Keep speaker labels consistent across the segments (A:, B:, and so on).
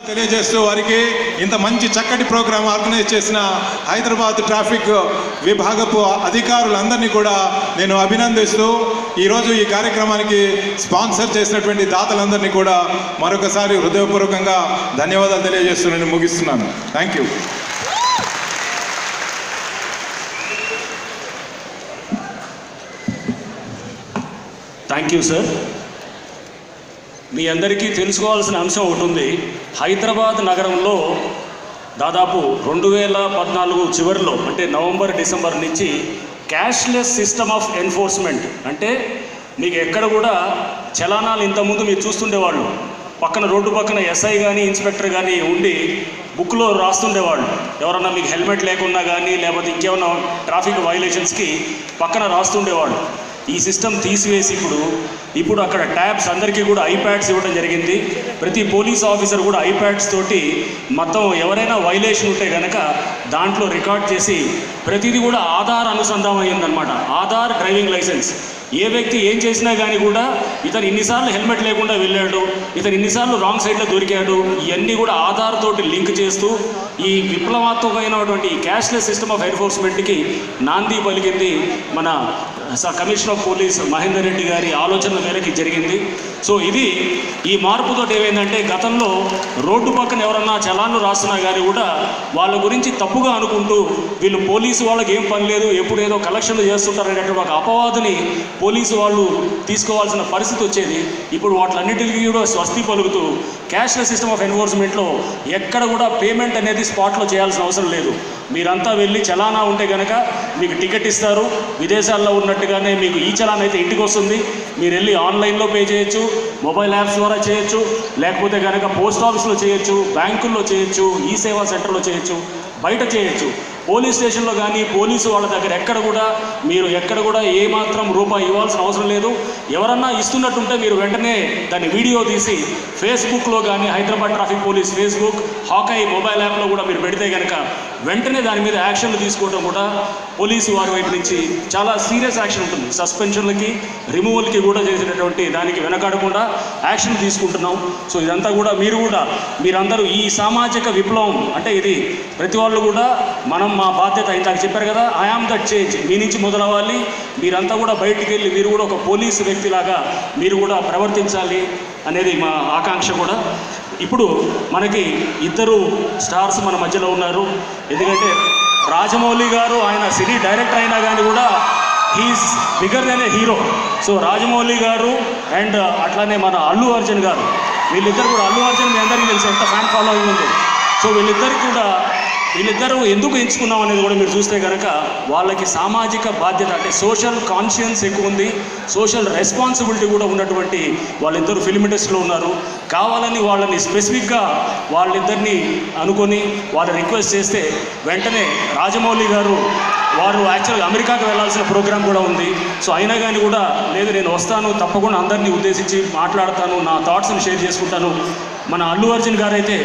A: తెలియజేస్తూ వారికి ఇంత మంచి చక్కటి ప్రోగ్రాం ఆర్గనైజ్ చేసిన హైదరాబాద్ ట్రాఫిక్ విభాగపు అధికారులందరినీ కూడా నేను అభినందిస్తూ ఈరోజు ఈ కార్యక్రమానికి స్పాన్సర్ చేసినటువంటి దాతలందరినీ కూడా మరొకసారి హృదయపూర్వకంగా ధన్యవాదాలు తెలియజేస్తూ నేను ముగిస్తున్నాను. Thank you.
B: Thank you sir. మీ అందరికీ తెలుసుకోవాల్సిన అంశం ఒకటి ఉంది. హైదరాబాద్ నగరంలో దాదాపు 2014 చివరిలో అంటే నవంబర్ డిసెంబర్ నుంచి క్యాష్లెస్ సిస్టమ్ ఆఫ్ ఎన్ఫోర్స్మెంట్ అంటే మీకు ఎక్కడ కూడా చలానాలు ఇంతకుముందు మీరు చూస్తుండేవాళ్ళు, పక్కన రోడ్డు పక్కన ఎస్ఐ కానీ ఇన్స్పెక్టర్ కానీ ఉండి బుక్లో రాస్తుండేవాళ్ళు. ఎవరన్నా మీకు హెల్మెట్ లేకున్నా కానీ లేకపోతే ఇంకేమన్నా ట్రాఫిక్ వైలేషన్స్కి పక్కన రాస్తుండేవాళ్ళు. ఈ సిస్టమ్ తీసివేసి ఇప్పుడు అక్కడ ట్యాబ్స్ అందరికీ కూడా ఐప్యాడ్స్ ఇవ్వడం జరిగింది. ప్రతి పోలీస్ ఆఫీసర్ కూడా ఐప్యాడ్స్ తోటి మొత్తం ఎవరైనా వైలేషన్ ఉంటే కనుక దాంట్లో రికార్డ్ చేసి ప్రతిదీ కూడా ఆధార్ అనుసంధానం అయ్యిందనమాట. Aadhaar driving licence. ఏ వ్యక్తి ఏం చేసినా కానీ కూడా ఇతను ఇన్నిసార్లు హెల్మెట్ లేకుండా వెళ్ళాడు, ఇతను ఇన్నిసార్లు రాంగ్ సైడ్లో దొరికాడు, ఇవన్నీ కూడా ఆధార్ తోటి లింక్ చేస్తూ ఈ విప్లవాత్మకమైనటువంటి క్యాష్లెస్ సిస్టమ్ ఆఫ్ ఎన్ఫోర్స్మెంట్కి నాంది పలికింది మన commissioner of police Mahender Reddy గారి ఆలోచనల మేరకు జరిగింది. సో ఇది ఈ మార్పుతో ఏమైందంటే గతంలో రోడ్డు పక్కన ఎవరన్నా చలాన్లు రాస్తున్నా కానీ కూడా వాళ్ళ గురించి తప్పుగా అనుకుంటూ వీళ్ళు పోలీసు వాళ్ళకి ఏం పని లేదు, ఎప్పుడు ఏదో కలెక్షన్లు చేస్తుంటారనేటువంటి ఒక అపవాదుని పోలీసు వాళ్ళు తీసుకోవాల్సిన పరిస్థితి వచ్చేది. ఇప్పుడు వాటిలన్నిటికీ కూడా స్వస్తి పలుకుతూ క్యాష్లెస్ సిస్టమ్ ఆఫ్ ఎన్ఫోర్స్మెంట్లో ఎక్కడ కూడా పేమెంట్ అనేది స్పాట్లో చేయాల్సిన అవసరం లేదు. మీరంతా వెళ్ళి చలానా ఉంటే కనుక మీకు టికెట్ ఇస్తారు. విదేశాల్లో ఉన్నట్టుగానే మీకు ఈ చలానా అయితే ఇంటికి వస్తుంది. మీరు వెళ్ళి ఆన్లైన్లో పే చేయొచ్చు, మొబైల్ యాప్స్ ద్వారా చేయొచ్చు, లేకపోతే కనుక పోస్ట్ ఆఫీస్లో చేయొచ్చు, బ్యాంకుల్లో చేయొచ్చు, ఈ సేవా సెంటర్లో చేయొచ్చు, బయట చేయొచ్చు. పోలీస్ స్టేషన్లో కానీ పోలీసు వాళ్ళ దగ్గర ఎక్కడ కూడా ఏమాత్రం రూపాయి ఇవ్వాల్సిన అవసరం లేదు. ఎవరన్నా ఇస్తున్నట్టుంటే మీరు వెంటనే దాన్ని వీడియో తీసి ఫేస్బుక్లో కానీ Hyderabad traffic police Facebook, హాకై mobile యాప్లో కూడా మీరు పెడితే కనుక వెంటనే దాని మీద యాక్షన్లు తీసుకోవడం కూడా పోలీసు వారి వైపు నుంచి చాలా సీరియస్ యాక్షన్ ఉంటుంది. సస్పెన్షన్లకి రిమూవల్కి కూడా చేసేటటువంటి దానికి వెనకాడకుండా యాక్షన్ తీసుకుంటున్నాం. సో ఇదంతా కూడా మీరందరూ ఈ సామాజిక విప్లవం అంటే ఇది ప్రతి వాళ్ళు కూడా మా బాధ్యత. ఇందాక చెప్పారు కదా, ఐ యామ్ దట్ చేంజ్. మీ నుంచి మొదలవ్వాలి. మీరంతా కూడా బయటికి వెళ్ళి మీరు కూడా ఒక పోలీసు వ్యక్తిలాగా మీరు కూడా ప్రవర్తించాలి అనేది మా ఆకాంక్ష కూడా. ఇప్పుడు మనకి ఇద్దరు స్టార్స్ మన మధ్యలో ఉన్నారు. ఎందుకంటే రాజమౌళి గారు ఆయన సినీ డైరెక్టర్ అయినా కానీ కూడా హీఈస్ బిగ్గర్ దెన్ ఏ హీరో. సో రాజమౌళి గారు అండ్ అట్లానే మన అల్లు అర్జున్ గారు, వీళ్ళిద్దరు కూడా అల్లు అర్జున్ మీ అందరికీ తెలుసు ఎంత ఫ్యాన్ ఫాలోయింగ్ ఉంది. సో వీళ్ళిద్దరూ ఎందుకు ఎంచుకున్నాం అనేది కూడా మీరు చూస్తే కనుక వాళ్ళకి సామాజిక బాధ్యత అంటే సోషల్ కాన్షియన్స్ ఎక్కువ ఉంది, సోషల్ రెస్పాన్సిబిలిటీ కూడా ఉన్నటువంటి వాళ్ళిద్దరు ఫిల్మ్ ఇండస్ట్రీలో ఉన్నారు. కావాలని వాళ్ళని స్పెసిఫిక్గా వాళ్ళిద్దరిని అనుకొని వాళ్ళు రిక్వెస్ట్ చేస్తే వెంటనే రాజమౌళి గారు వారు యాక్చువల్గా అమెరికాకు వెళ్ళాల్సిన ప్రోగ్రాం కూడా ఉంది. సో అయినా కానీ కూడా లేదు నేను వస్తాను, తప్పకుండా అందరినీ ఉద్దేశించి మాట్లాడతాను, నా థాట్స్ని షేర్ చేసుకుంటాను. మన అల్లు అర్జున్ గారు అయితే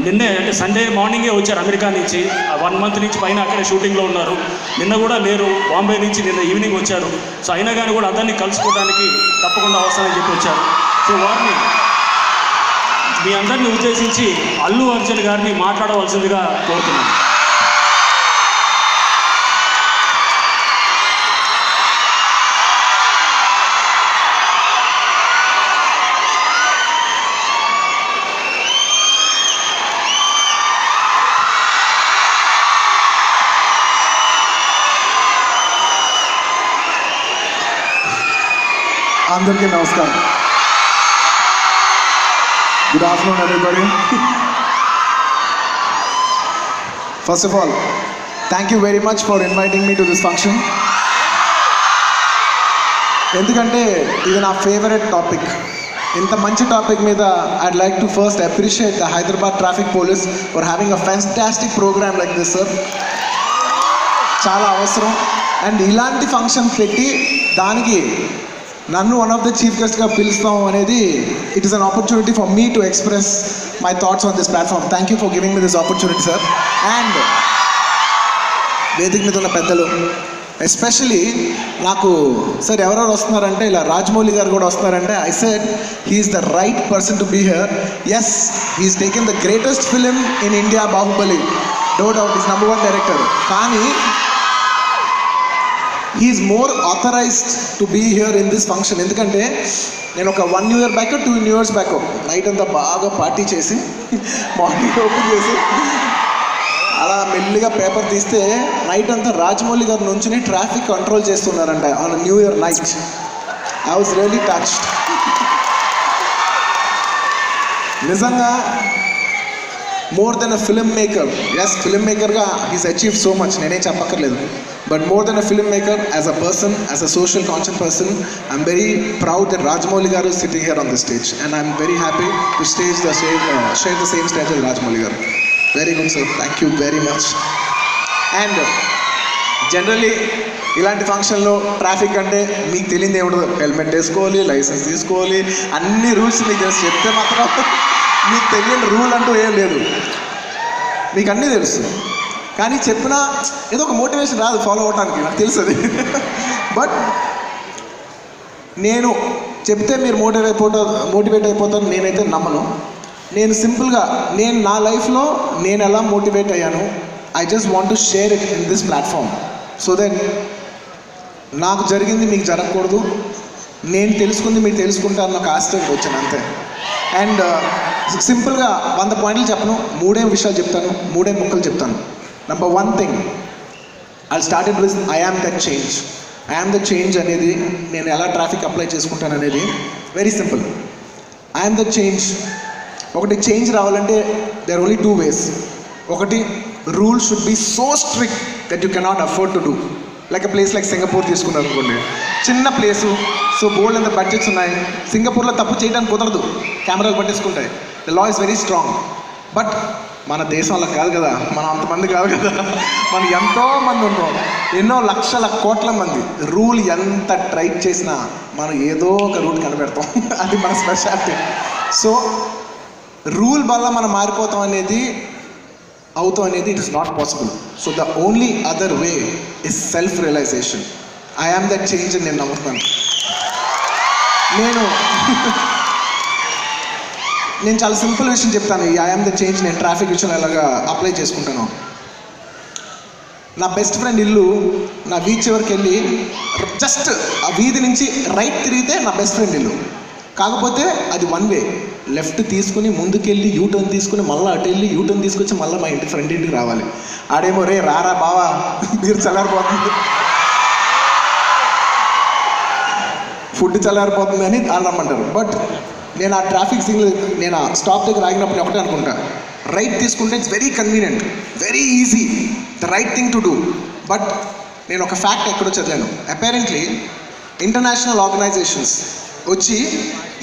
B: నిన్నే అంటే సండే మార్నింగే వచ్చారు అమెరికా నుంచి. 1 month నుంచి పైన అక్కడే షూటింగ్లో ఉన్నారు. నిన్న కూడా లేరు, బాంబే నుంచి నిన్న ఈవినింగ్ వచ్చారు. సో అయినా కానీ కూడా అందరినీ కలుసుకోవడానికి తప్పకుండా వస్తానని చెప్పి వచ్చారు. సో వారిని మీ అందరినీ ఉద్దేశించి అల్లు అర్జున్ గారిని మాట్లాడవలసిందిగా కోరుతున్నాను.
C: అందరికీ నమస్కారం. Good afternoon everybody. First of all thank you very much for inviting me to this function. ఎందుకంటే ఇది నా ఫేవరెట్ టాపిక్. ఇంత మంచి టాపిక్ మీద I'd like to first appreciate the Hyderabad traffic police for having a fantastic programme like this sir. చాలా అవసరం. And ఇలాంటి function పెట్టి దానికి నన్ను వన్ ఆఫ్ ద చీఫ్ గెస్ట్గా పిలుస్తాం అనేది it is an opportunity for me to express my thoughts on this platform. Thank you for giving me this opportunity sir. And వేదిక మీద ఉన్న పెద్దలు, ఎస్పెషలీ నాకు సార్ ఎవరెవరు వస్తున్నారంటే ఇలా రాజమౌళి గారు కూడా వస్తున్నారంటే I said he is the right person to be here. Yes, he is taken the greatest film in India, Baahubali, no doubt is #1 director. కానీ he is more authorised to be here in this function. ఎందుకంటే నేను ఒక 1 year back 2 years back night అంతా బాగా party చేసి morning open చేసి అలా మెల్లిగా పేపర్ తీస్తే నైట్ అంతా రాజమౌళి గారు నుంచుని ట్రాఫిక్ కంట్రోల్ చేస్తున్నారంట on New Year night. I was really touched. నిజంగా more than a filmmaker, yes film మేకర్గా హీస్ అచీవ్ సో మచ్, నేనేం చెప్పక్కర్లేదు. But more than a filmmaker, as a person, as a social conscious person, I'm very proud that Rajamouli గారు sitting here on the stage and I'm very happy to share the same stage with Rajamouli గారు. Very good sir, thank you very much. And generally ఇలాంటి ఫంక్షన్లో traffic అంటే మీకు తెలియదు ఏముండదు, helmet వేసుకోవాలి, licence తీసుకోవాలి, అన్ని రూల్స్ మీకు తెలిసి చెప్తే మాత్రం మీకు తెలియని రూల్ అంటూ ఏం లేదు, మీకు అన్నీ తెలుసు. కానీ చెప్పినా ఏదో ఒక మోటివేషన్ రాదు ఫాలో అవడానికి, నాకు తెలుసు అది. బట్ నేను చెప్తే మీరు మోటివేట్ అయిపోతారు నేనైతే నమ్మను. నేను సింపుల్గా నేను నా లైఫ్లో నేను ఎలా మోటివేట్ అయ్యాను, I just want to share it in this platform so that నాకు జరిగింది మీకు జరగకూడదు, నేను తెలుసుకుంది మీరు తెలుసుకుంటారు నాకు ఆశతో వచ్చాను అంతే. అండ్ సింపుల్గా 100 పాయింట్లు చెప్పను, 3 విషయాలు చెప్తాను, 3 ముక్కలు చెప్తాను. Number 1 thing I started with I am that change. I am the change అనేది నేను ఎలా ట్రాఫిక్ అప్లై చేసుకుంటాను అనేది very simple. I am the change. ఒకటి చేంజ్ రావాలంటే దేర్ ఓన్లీ 2 ways. ఒకటి, rule should be so strict that you cannot afford to do. Like place like Singapore తీసుకున్నారు అనుకోండి, చిన్న ప్లేసు, సో బోల్డ్ అంత బడ్జెట్స్ ఉన్నాయి. సింగపూర్లో తప్పు చేయడానికి కుదరదు, కెమెరాలు పట్టేసుకుంటాయి. The law is very strong. But మన దేశం అలా కాదు కదా, మనం అంతమంది కాదు కదా, మనం ఎంతో మంది ఉన్నాం, ఎన్నో లక్షల కోట్ల మంది. రూల్ ఎంత ట్రై చేసినా మనం ఏదో ఒక రూల్ కనిపెడతాం, అది మన స్పెషాలిటీ. సో రూల్ వల్ల మనం మారిపోతాం అనేది అవుతాం అనేది it is not possible. So the only other way is self realisation. I am that change అని నేను నమ్ముతున్నాను. నేను చాలా సింపుల్ విషయం చెప్తాను. ఈ ఐ యామ్ ద చేంజ్ నేను ట్రాఫిక్ విషయంలో ఎలాగా అప్లై చేసుకుంటాను. నా బెస్ట్ ఫ్రెండ్ ఇల్లు నా వీధి చివరికి వెళ్ళి జస్ట్ ఆ వీధి నుంచి రైట్ తిరిగితే నా బెస్ట్ ఫ్రెండ్ ఇల్లు. కాకపోతే అది 1 way, లెఫ్ట్ తీసుకుని ముందుకెళ్ళి యూటర్న్ తీసుకుని మళ్ళీ అటు వెళ్ళి యూటర్న్ తీసుకొచ్చి మళ్ళీ మా ఫ్రెండ్ ఇంటికి రావాలి. ఆడేమో రే రారా బావా మీరు చల్లారిపోతుంది, ఫుడ్ చల్లారిపోతుంది అని వాళ్ళు రమ్మంటారు. బట్ నేను ఆ ట్రాఫిక్ సిగ్నల్ నేను ఆ స్టాప్ దగ్గర ఆగినప్పుడు ఒకటే అనుకుంటా, రైట్ తీసుకుంటే it's very convenient, very easy, the right thing to do. But నేను ఒక ఫ్యాక్ట్ ఎక్కడో చదివాను. అపారెంట్లీ ఇంటర్నేషనల్ ఆర్గనైజేషన్స్ వచ్చి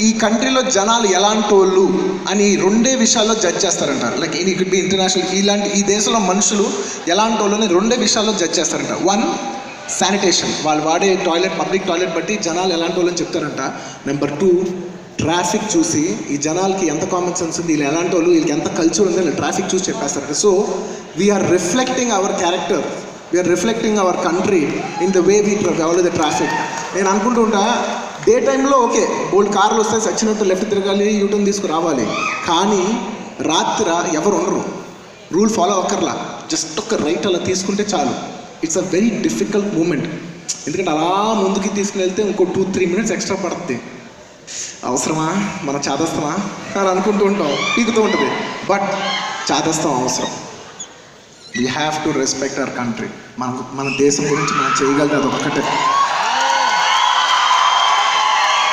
C: ఈ కంట్రీలో జనాలు ఎలాంటి వాళ్ళు అని 2 విషయాల్లో జడ్జ్ చేస్తారంట. Like it could be international, ఈ దేశంలో మనుషులు ఎలాంటి వాళ్ళని 2 విషయాల్లో జడ్జ్ చేస్తారంట. 1, శానిటేషన్, వాళ్ళు వాడే టాయిలెట్, పబ్లిక్ టాయిలెట్ బట్టి జనాలు ఎలాంటి వాళ్ళని చెప్తారంట. నెంబర్ 2, ట్రాఫిక్ చూసి ఈ జనాలకి ఎంత కామన్ సెన్స్ ఉంది, వీళ్ళు ఎలాంటి వాళ్ళు, వీళ్ళకి ఎంత కల్చర్ ఉంది, వీళ్ళు ట్రాఫిక్ చూసి చెప్పేస్తారంట. So we are reflecting our character, we are reflecting our country in the way we travel the traffic. నేను అనుకుంటూ ఉంటా, డే టైంలో ఓకే బోల్డ్ కార్లు వస్తాయి, సచ్చినట్టు లెఫ్ట్ తిరగాలి, యూటర్న్ తీసుకురావాలి. కానీ రాత్రి ఎవరు ఉండరు, రూల్ ఫాలో అక్కర్లా, జస్ట్ ఒక రైట్ అలా తీసుకుంటే చాలు. It's a very difficult moment. ఎందుకంటే అలా ముందుకి తీసుకుని వెళ్తే ఇంకో 2-3 minutes ఎక్స్ట్రా పడుతుంది. అవసరమా, మన చాదస్తమా అని అనుకుంటూ ఉంటాం, పీకుతూ ఉంటుంది. బట్ చాదస్తం అవసరం. We have to respect our country. మన దేశం గురించి మనం చేయగలిగే అది ఒక్కటే.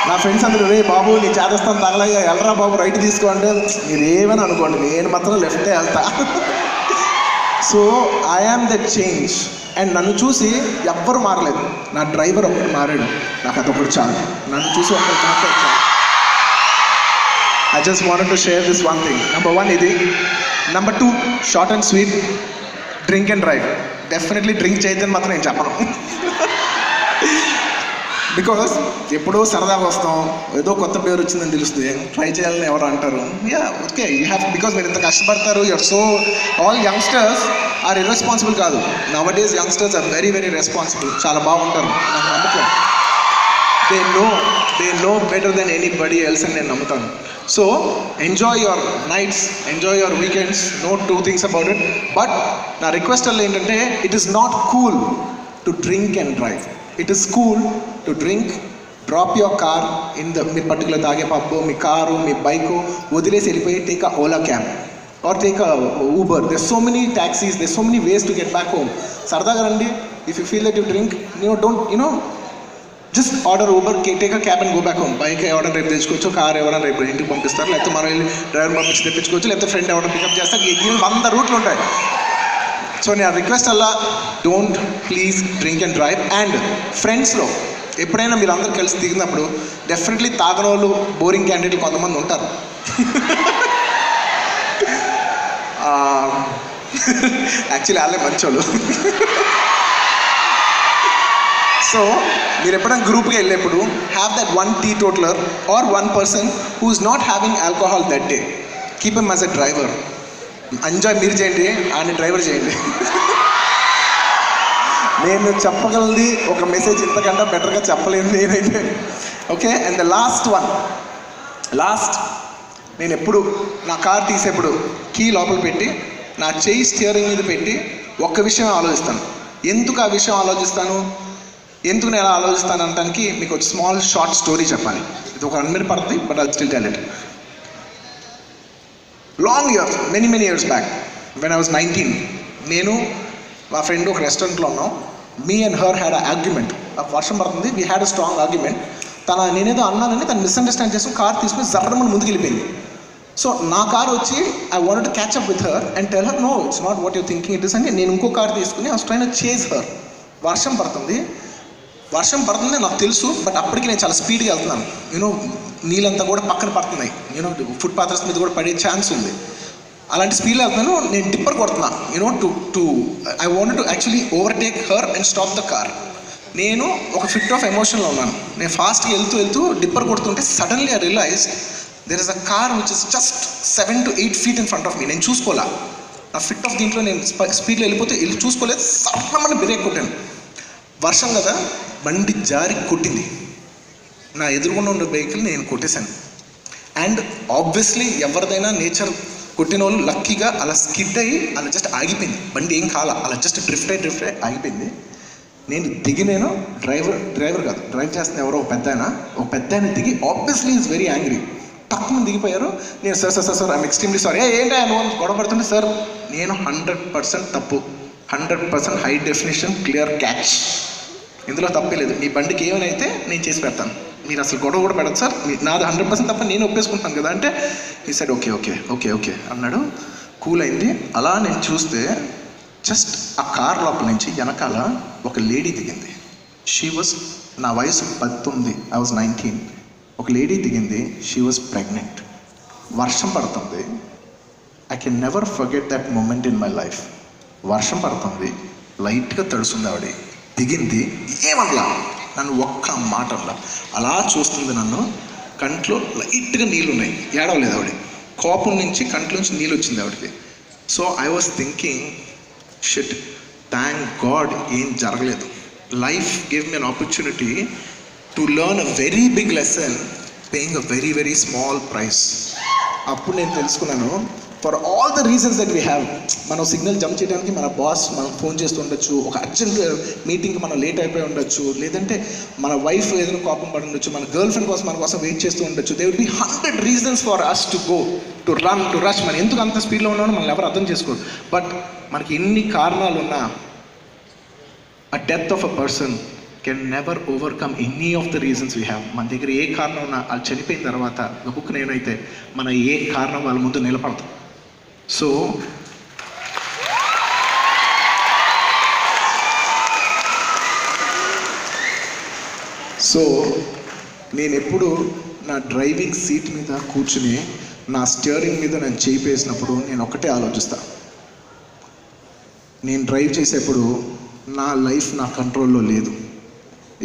C: నా ఫ్రెండ్స్ అందరూ రే బాబు నీ చేదస్తాను తగలయ్యా, వెళ్ళరా బాబు రైట్ తీసుకో అంటే మీరు ఏమని అనుకోండి, నేను మాత్రం లెఫ్టే వెళ్తా. So I am that change. And నన్ను చూసి ఎవ్వరు మారలేదు, నా డ్రైవర్ ఒక్కడు మారాడు, నాకు అదొకటి చాలు. నన్ను చూసి ఒక్కరు మాట్లాడు చాలు. I just wanted to share this 1 thing. Number 1 ఇది. Number 2, short and sweet, drink and drive. Definitely drink చేయొద్దని మాత్రం నేను చెప్పను. బికాస్ ఎప్పుడో సరదాగా వస్తాం, ఏదో కొత్త పేరు వచ్చిందని తెలుస్తుంది, ట్రై చేయాలని ఎవరు అంటారు. Yeah okay, you have, because మీరు ఇంత కష్టపడతారు, you're so all youngsters are irresponsible కాదు. Nowadays youngsters are very very responsible, చాలా బాగుంటారు, నాకు నమ్మకం. They know better than anybody else అని నేను నమ్ముతాను. So enjoy your nights, enjoy your weekends, no two things about it. But నా request వల్ల ఏంటంటే, it is not cool to drink and drive. It is cool to drink, drop your car in the, me particular తాగే pub, మీ car, మీ bike వదిలేసి వెళ్ళిపోయి take a Ola cab are take a Uber. There so many taxis, there so many ways to get back home. సరదాగా రండి. If you feel that you drink, just order Uber, take a cab and go back home. Bike ఎవరైనా రేపు తెచ్చుకోవచ్చు, car ఎవరైనా రేపు ఇంటికి పంపిస్తారు, లేకపోతే మనం వెళ్ళి డ్రైవర్ పంపించి తెప్పించుకోవచ్చు, లేకపోతే ఫ్రెండ్ ఎవరైనా పికప్ చేస్తారు. 100 రూట్లు ఉంటాయి. సో నేను రిక్వెస్ట్ అలా, don't please drink and drive. And ఫ్రెండ్స్లో ఎప్పుడైనా మీరు అందరు కలిసి దిగినప్పుడు డెఫినెట్లీ తాగని వాళ్ళు, బోరింగ్ క్యాండిడేట్లు కొంతమంది ఉంటారు. యాక్చువల్లీ వాళ్ళే మంచోళ్ళు. సో మీరు ఎప్పుడైనా గ్రూప్కి వెళ్ళేప్పుడు have that one teetotaller or one person who is not having alcohol that day. Keep him as a driver. Enjoy మీరు చేయండి, ఆయన డ్రైవర్ చేయండి. నేను చెప్పగలిది ఒక మెసేజ్ ఇంతకంటే బెటర్గా చెప్పలేను నేనైతే. ఓకే, అండ్ ద లాస్ట్ నేను ఎప్పుడు నా కార్ తీసేప్పుడు కీ లోపల పెట్టి నా చెయ్యి స్టియరింగ్ మీద పెట్టి ఒక్క విషయం ఆలోచిస్తాను. ఎందుకు ఆ విషయం ఆలోచిస్తాను, ఎందుకు నేను ఎలా ఆలోచిస్తాను అనడానికి మీకు ఒక స్మాల్ షార్ట్ స్టోరీ చెప్పాలి. ఇది ఒక 1 minute పడుతుంది, but I still tell it. Long years, many years back, when I was 19, నేను మా ఫ్రెండ్ ఒక రెస్టారెంట్లో ఉన్నాం. Me and her had a argument. వర్షం పడుతుంది, we had a strong argument. నేనేదో అన్నానని తను మిస్అండర్స్టాండ్ చేసుకుని కార్ తీసుకుని జర్రమని ముందుకు వెళ్ళిపోయింది. సో నా కార్ వచ్చి I wanted to catch up with her and tell her no, it's not what you're thinking it is అని నేను ఇంకో కార్ తీసుకుని I was trying to chase her. వర్షం పడుతుంది నాకు తెలుసు, బట్ అప్పటికి నేను చాలా స్పీడ్గా వెళ్తున్నాను. నీళ్ళంతా కూడా పక్కన పడుతున్నాయి, ఫుట్ పాత్రస్ మీద కూడా పడే ఛాన్స్ ఉంది. అలాంటి స్పీడ్లో వెళ్తున్నాను. నేను టిప్పర్ కొడుతున్నా, I wanted to actually overtake her and stop the car. నేను ఒక ఫిట్ ఆఫ్ ఎమోషన్లో ఉన్నాను. నేను ఫాస్ట్గా వెళ్తూ డిప్పర్ కొడుతుంటే suddenly I realise there is a car which is just 7 to 8 feet in front of me. నేను చూసుకోలే, నా ఫిట్ ఆఫ్ దీంట్లో నేను స్పీడ్లో చూసుకోలేదు. సడన్గా బ్రేక్ కొట్టాను. వర్షం కదా, బండి జారి కొట్టింది. నా ఎదురుగుండా ఉన్న వెహికల్ నేను కొట్టేశాను. అండ్ ఆబ్వియస్లీ ఎవరిదైనా నేచర్ కొట్టిన వాళ్ళు లక్కీగా అలా స్కిడ్ అయ్యి అలా జస్ట్ ఆగిపోయింది. బండి ఏం కాల, అలా జస్ట్ డ్రిఫ్ట్ అయ్యి ఆగిపోయింది. నేను డ్రైవర్ కాదు, డ్రైవ్ చేస్తున్న ఎవరో ఒక పెద్ద ఆయన దిగి, ఆబ్వియస్లీ ఈజ్ వెరీ యాంగ్రీ. తక్కువ దిగిపోయారు. నేను సార్ ఐఎమ్ ఎక్స్ట్రీమ్లీ సారీ. ఏంటో నువ్వు గొడవ పడుతుంటే, సార్ నేను 100% తప్పు, 100% హై డెఫినేషన్ క్లియర్ క్యాచ్, ఇందులో తప్పే లేదు. మీ బండికి ఏమైనా అయితే నేను చేసి పెడతాను, మీరు అసలు గొడవ కూడా పెడదు సార్, నాది 100% తప్ప, నేను ఒప్పేసుకుంటాను కదా అంటే ఈ సైడ్ ఓకే అన్నాడు. కూల్ అయింది. అలా నేను చూస్తే జస్ట్ ఆ కార్ లోపల నుంచి వెనకాల ఒక లేడీ దిగింది. నా వయసు 19, ఐ వాజ్ 19. ఒక లేడీ దిగింది. She was pregnant. వర్షం పడుతుంది. I can never forget that moment in my life. వర్షం పడుతుంది, లైట్గా తడుస్తుంది. ఆవిడ దిగింది, ఏమనలా, నన్ను ఒక్క మాట అనలా, అలా చూస్తుంది నన్ను. కంట్లో లైట్గా నీళ్ళు ఉన్నాయి, ఏడవలేదు ఆవిడ. కోపం నుంచి కంట్లోంచి నీళ్ళు వచ్చింది ఆవిడకి. So I was thinking, shit, thank god ఏం జరగలేదు. Life gave me an opportunity to learn a very big lesson paying a very very small price. అప్పుడు నేను తెలుసుకున్నాను, for all the reasons that we have, మనం signal jump చేయడానికి మన boss మనం phone చేస్తూ ఉండొచ్చు, ఒక అర్జెంట్ మీటింగ్కి మనం లేట్ అయిపోయి ఉండొచ్చు, లేదంటే మన వైఫ్ ఏదైనా కోపం పడి ఉండొచ్చు, మన గర్ల్ ఫ్రెండ్ కోసం మన కోసం వెయిట్ చేస్తూ ఉండొచ్చు. They will be 100 reasons for us to go, to run, to rush. మనం ఎందుకు అంత స్పీడ్లో ఉన్నామో మనం ఎవరు అర్థం చేసుకోరు. బట్ మనకి ఎన్ని కారణాలు ఉన్నా, a death of a person can never overcome any of the reasons we have. మన దగ్గర ఏ కారణం ఉన్నా, వాళ్ళు చనిపోయిన తర్వాత ఒక్కొక్క నేనైతే మన ఏ కారణం వాళ్ళ ముందు నిలబడతాం. సో నేను ఎప్పుడు నా డ్రైవింగ్ సీట్ మీద కూర్చుని నా స్టీరింగ్ మీద నేను చేయి వేసినప్పుడు నేను ఒకటే ఆలోచిస్తా, నేను డ్రైవ్ చేసేప్పుడు నా లైఫ్ నా కంట్రోల్లో లేదు.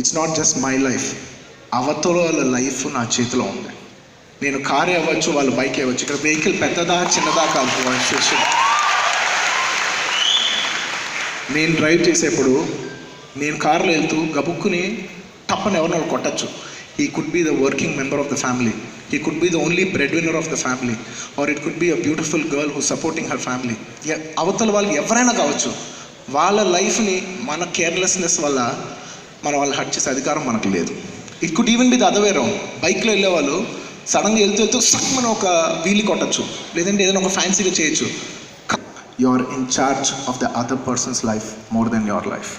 C: It's not just my life, అవతల వాళ్ళ లైఫ్ నా చేతిలో ఉంది. నేను కారే అవ్వచ్చు, వాళ్ళ బైక్ అవ్వచ్చు. ఇక్కడ వెహికల్ పెద్దదా చిన్నదా కాదు, నేను డ్రైవ్ చేసేప్పుడు నేను కార్లో వెళ్తూ గబుక్కుని తప్పని ఎవరినో కొట్టచ్చు. He could be the working member of the family, he could be the only breadwinner of the family, or it could be a beautiful girl who's supporting her family. అవతల వాళ్ళు ఎవరైనా కావచ్చు, వాళ్ళ లైఫ్ని మన కేర్లెస్నెస్ వల్ల మనం వాళ్ళు హర్ట్ చేసే అధికారం మనకు లేదు. It could even be the other way round. బైక్లో వెళ్ళేవాళ్ళు సడన్గా వెళ్తూ మనం ఒక వీలు కొట్టచ్చు, లేదంటే ఏదైనా ఒక ఫ్యాన్సీగా చేయొచ్చు. You are in charge of the other persons life more than your life.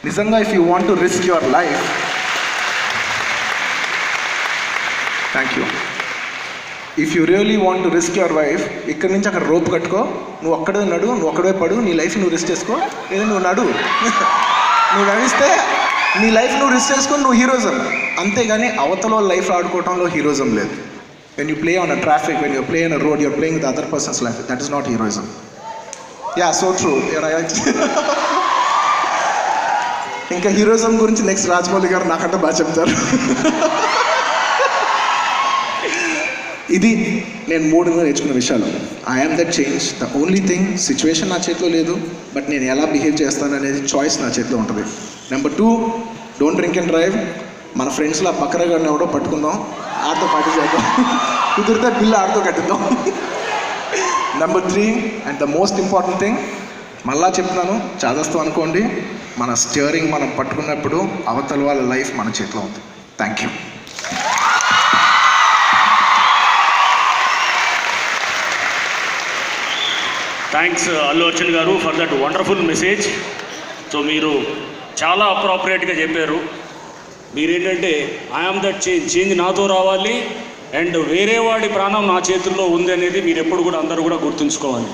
C: నిజంగా if you want to risk your life, thank you, if you really want to risk your wife, ఇక్కడి నుంచి అక్కడ రోప్ కట్టుకో, నువ్వు ఒక్కడే నడు, నువ్వు ఒక్కడే పడు, నీ లైఫ్ నువ్వు రిస్క్ చేసుకో, లేదా నువ్వు నడు. నువ్వు నడిస్తే నీ లైఫ్ నువ్వు రిస్క్ చేసుకొని నువ్వు హీరోజం. అంతేగాని అవతల లైఫ్ ఆడుకోవడంలో హీరోజం లేదు. When you play on a traffic, when you play on a road, you're playing with other persons life, that is not heroism. Yeah, so true. ఇంకా హీరోయిజం గురించి నెక్స్ట్ రాజమౌళి గారు నాకంటే బాగా చెప్తారు. ఇది నేను 3 నేర్చుకున్న విషయాలు. I am that change. The only thing, situation నా చేతిలో లేదు, బట్ నేను ఎలా బిహేవ్ చేస్తాను అనేది చాయిస్ నా చేతిలో ఉంటుంది. Number 2, don't drink and drive. మన ఫ్రెండ్స్లో ఆ బకరగాడిని ఎవడో పట్టుకుందాం, ఆడితో పార్టీ చేద్దాం, కుదిరితే బిల్లు ఆడితో కట్టిద్దాం. Number 3 and the most important thing, మళ్ళా చెప్తున్నాను, చాదస్తూ అనుకోండి, మన స్టీరింగ్ మనం పట్టుకున్నప్పుడు అవతల వాళ్ళ లైఫ్ మన చేతిలో ఉంది. Thank you.
B: Thanks Allu Arjun గారు for that wonderful message. So మీరు చాలా అప్రాపరియేట్గా చెప్పారు. మీరేంటంటే ఐఆమ్ దట్ చేంజ్ నాతో రావాలి, అండ్ వేరే వాడి ప్రాణం నా చేతుల్లో ఉంది అనేది మీరు ఎప్పుడు కూడా అందరూ కూడా గుర్తుంచుకోవాలి.